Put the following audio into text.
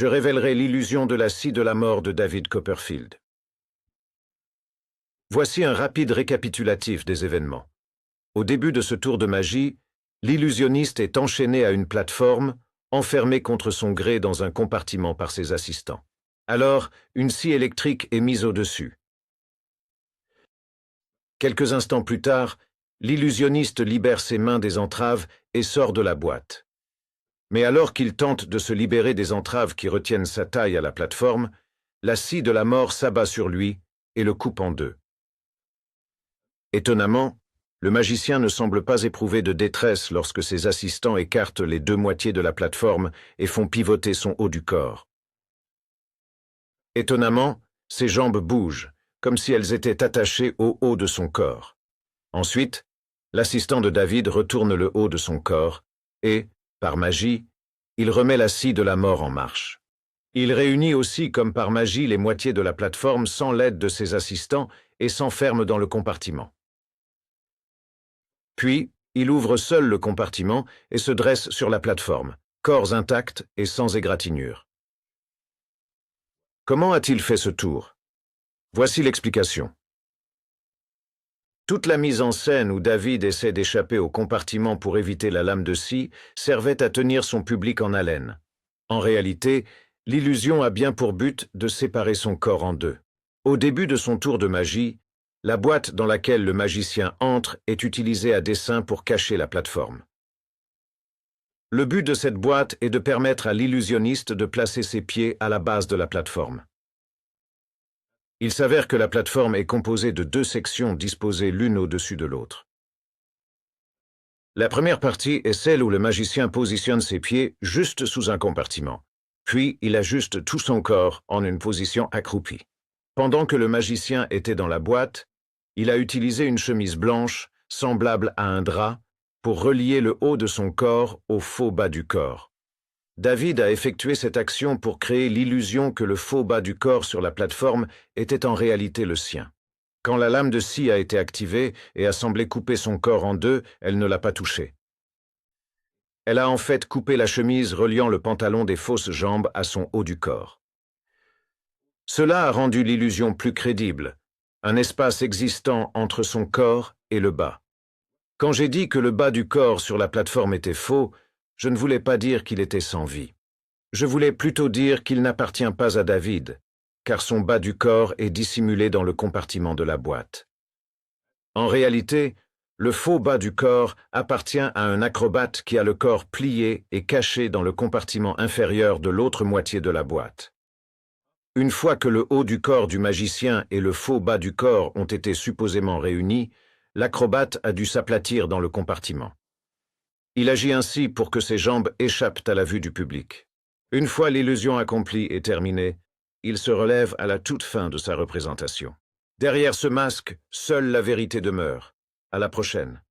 je révélerai l'illusion de la scie de la mort de David Copperfield. Voici un rapide récapitulatif des événements. Au début de ce tour de magie, l'illusionniste est enchaîné à une plateforme, enfermé contre son gré dans un compartiment par ses assistants. Alors, une scie électrique est mise au-dessus. Quelques instants plus tard, l'illusionniste libère ses mains des entraves et sort de la boîte. Mais alors qu'il tente de se libérer des entraves qui retiennent sa taille à la plateforme, la scie de la mort s'abat sur lui et le coupe en deux. Étonnamment, le magicien ne semble pas éprouver de détresse lorsque ses assistants écartent les deux moitiés de la plateforme et font pivoter son haut du corps. Étonnamment, ses jambes bougent, comme si elles étaient attachées au haut de son corps. Ensuite, l'assistant de David retourne le haut de son corps et, par magie, il remet la scie de la mort en marche. Il réunit aussi comme par magie les moitiés de la plateforme sans l'aide de ses assistants et s'enferme dans le compartiment. Puis, il ouvre seul le compartiment et se dresse sur la plateforme, corps intacts et sans égratignure. Comment a-t-il fait ce tour? Voici l'explication. Toute la mise en scène où David essaie d'échapper au compartiment pour éviter la lame de scie servait à tenir son public en haleine. En réalité, l'illusion a bien pour but de séparer son corps en deux. Au début de son tour de magie, la boîte dans laquelle le magicien entre est utilisée à dessein pour cacher la plateforme. Le but de cette boîte est de permettre à l'illusionniste de placer ses pieds à la base de la plateforme. Il s'avère que la plateforme est composée de deux sections disposées l'une au-dessus de l'autre. La première partie est celle où le magicien positionne ses pieds juste sous un compartiment, puis il ajuste tout son corps en une position accroupie. Pendant que le magicien était dans la boîte, il a utilisé une chemise blanche, semblable à un drap, pour relier le haut de son corps au faux bas du corps. David a effectué cette action pour créer l'illusion que le faux bas du corps sur la plateforme était en réalité le sien. Quand la lame de scie a été activée et a semblé couper son corps en deux, elle ne l'a pas touché. Elle a en fait coupé la chemise reliant le pantalon des fausses jambes à son haut du corps. Cela a rendu l'illusion plus crédible, un espace existant entre son corps et le bas. Quand j'ai dit que le bas du corps sur la plateforme était faux, je ne voulais pas dire qu'il était sans vie. Je voulais plutôt dire qu'il n'appartient pas à David, car son bas du corps est dissimulé dans le compartiment de la boîte. En réalité, le faux bas du corps appartient à un acrobate qui a le corps plié et caché dans le compartiment inférieur de l'autre moitié de la boîte. Une fois que le haut du corps du magicien et le faux bas du corps ont été supposément réunis, l'acrobate a dû s'aplatir dans le compartiment. Il agit ainsi pour que ses jambes échappent à la vue du public. Une fois l'illusion accomplie et terminée, il se relève à la toute fin de sa représentation. Derrière ce masque, seule la vérité demeure. À la prochaine.